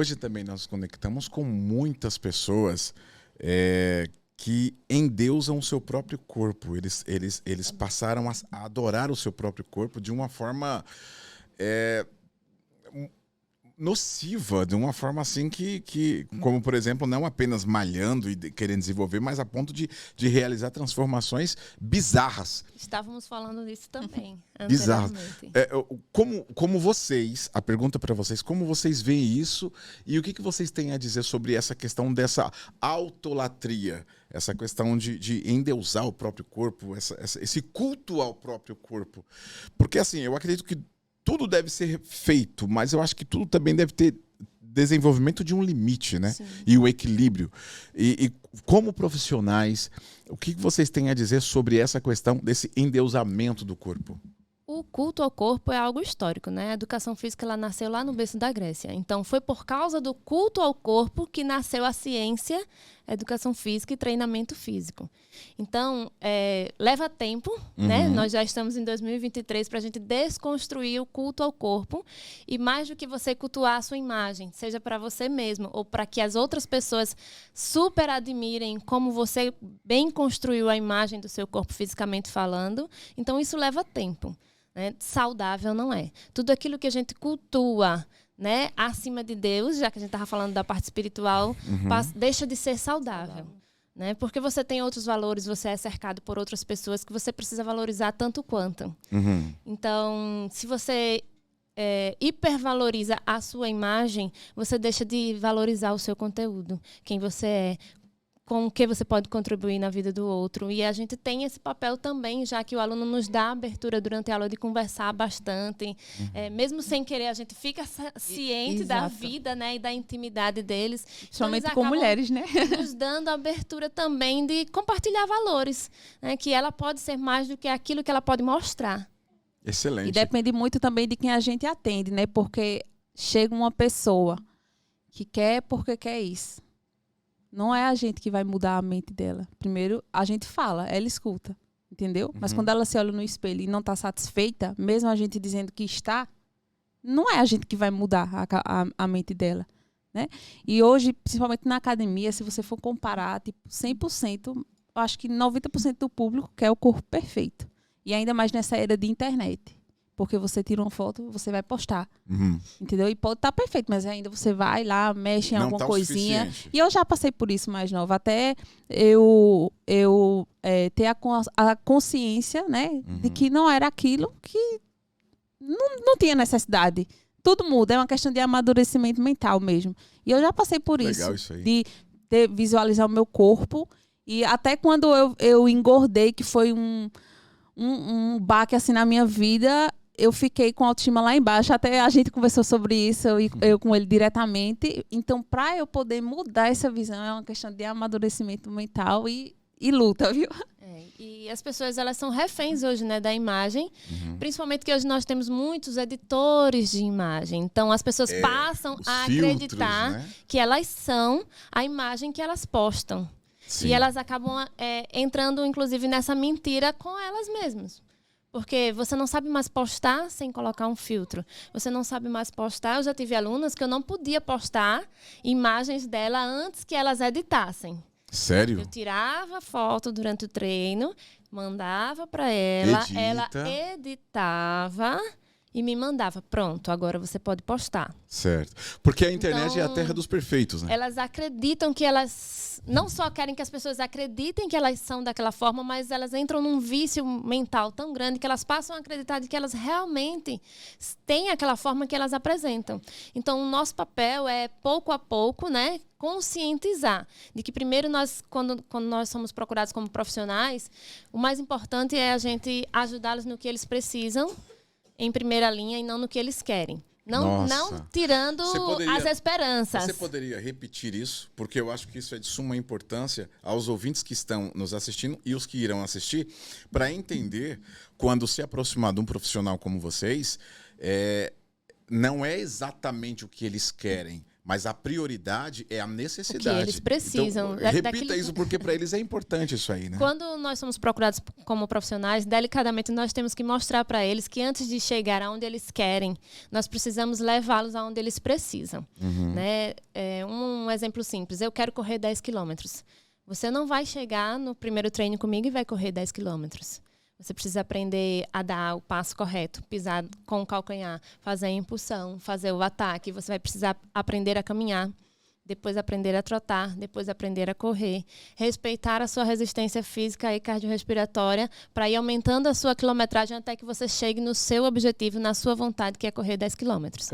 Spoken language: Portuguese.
hoje também nós conectamos com muitas pessoas que endeusam o seu próprio corpo. Eles passaram a adorar o seu próprio corpo de uma forma nociva, de uma forma assim que como por exemplo, não apenas malhando e querendo desenvolver, mas a ponto de realizar transformações bizarras. Estávamos falando disso também. Bizarras. Como vocês, a pergunta para vocês, como vocês veem isso e o que vocês têm a dizer sobre essa questão dessa autolatria, essa questão de endeusar o próprio corpo, esse culto ao próprio corpo? Porque assim, eu acredito que tudo deve ser feito, mas eu acho que tudo também deve ter desenvolvimento de um limite, né? Sim. E o equilíbrio. E como profissionais, o que vocês têm a dizer sobre essa questão desse endeusamento do corpo? O culto ao corpo é algo histórico, né? A educação física ela nasceu lá no berço da Grécia. Então, foi por causa do culto ao corpo que nasceu a ciência, a educação física e treinamento físico. Então, leva tempo, né? Nós já estamos em 2023 para a gente desconstruir o culto ao corpo. E mais do que você cultuar a sua imagem, seja para você mesmo ou para que as outras pessoas super admirem como você bem construiu a imagem do seu corpo fisicamente falando. Então, isso leva tempo. Né? Saudável não é. Tudo aquilo que a gente cultua, né, acima de Deus, já que a gente estava falando da parte espiritual, deixa de ser saudável. Né? Porque você tem outros valores, você é cercado por outras pessoas que você precisa valorizar tanto quanto. Então, se você hipervaloriza a sua imagem, você deixa de valorizar o seu conteúdo, quem você é, com o que você pode contribuir na vida do outro. E a gente tem esse papel também, já que o aluno nos dá abertura durante a aula de conversar bastante. Mesmo sem querer, a gente fica ciente da vida, né, e da intimidade deles. Somente com mulheres, né? Nos dando abertura também de compartilhar valores, né, que ela pode ser mais do que aquilo que ela pode mostrar. Excelente. E depende muito também de quem a gente atende, né? Porque chega uma pessoa que quer porque quer isso. Não é a gente que vai mudar a mente dela. Primeiro, a gente fala, ela escuta, entendeu? Mas quando ela se olha no espelho e não está satisfeita, mesmo a gente dizendo que está, não é a gente que vai mudar a mente dela, né? E hoje, principalmente na academia, se você for comparar, tipo, 100%, eu acho que 90% do público quer o corpo perfeito. E ainda mais nessa era de internet. Porque você tira uma foto, você vai postar. Entendeu? E pode estar perfeito, mas ainda você vai lá, mexe em alguma coisinha. E eu já passei por isso mais nova. Até eu ter a consciência, né, de que não era aquilo que não tinha necessidade. Tudo muda, é uma questão de amadurecimento mental mesmo. E eu já passei por isso aí. De visualizar o meu corpo. E até quando eu engordei, que foi um baque assim na minha vida, eu fiquei com a autoestima lá embaixo. Até a gente conversou sobre isso, eu com ele diretamente. Então, para eu poder mudar essa visão, é uma questão de amadurecimento mental e luta, viu? E as pessoas, elas são reféns hoje, né, da imagem. Principalmente que hoje nós temos muitos editores de imagem. Então, as pessoas passam a acreditar, né, que elas são a imagem que elas postam. Sim. E elas acabam entrando, inclusive, nessa mentira com elas mesmas. Porque você não sabe mais postar sem colocar um filtro. Você não sabe mais postar. Eu já tive alunas que eu não podia postar imagens dela antes que elas editassem. Sério? Eu tirava foto durante o treino, mandava para ela, ela editava e me mandava. Pronto, agora você pode postar. Certo. Porque a internet é a terra dos perfeitos, né? Elas acreditam que elas... Não só querem que as pessoas acreditem que elas são daquela forma, mas elas entram num vício mental tão grande que elas passam a acreditar de que elas realmente têm aquela forma que elas apresentam. Então, o nosso papel é, pouco a pouco, né, conscientizar de que, primeiro, quando nós somos procurados como profissionais, o mais importante é a gente ajudá-los no que eles precisam, em primeira linha, e não no que eles querem. Não tirando as esperanças. Você poderia repetir isso? Porque eu acho que isso é de suma importância aos ouvintes que estão nos assistindo e os que irão assistir, para entender, quando se aproximar de um profissional como vocês, não é exatamente o que eles querem, Mas a prioridade é a necessidade. O que eles precisam. Então, repita isso, porque para eles é importante isso aí, né? Quando nós somos procurados como profissionais, delicadamente nós temos que mostrar para eles que antes de chegar aonde eles querem, nós precisamos levá-los aonde eles precisam. Né? Um exemplo simples, eu quero correr 10 quilômetros. Você não vai chegar no primeiro treino comigo e vai correr 10 quilômetros. Você precisa aprender a dar o passo correto, pisar com o calcanhar, fazer a impulsão, fazer o ataque. Você vai precisar aprender a caminhar, depois aprender a trotar, depois aprender a correr. Respeitar a sua resistência física e cardiorrespiratória para ir aumentando a sua quilometragem até que você chegue no seu objetivo, na sua vontade, que é correr 10 quilômetros.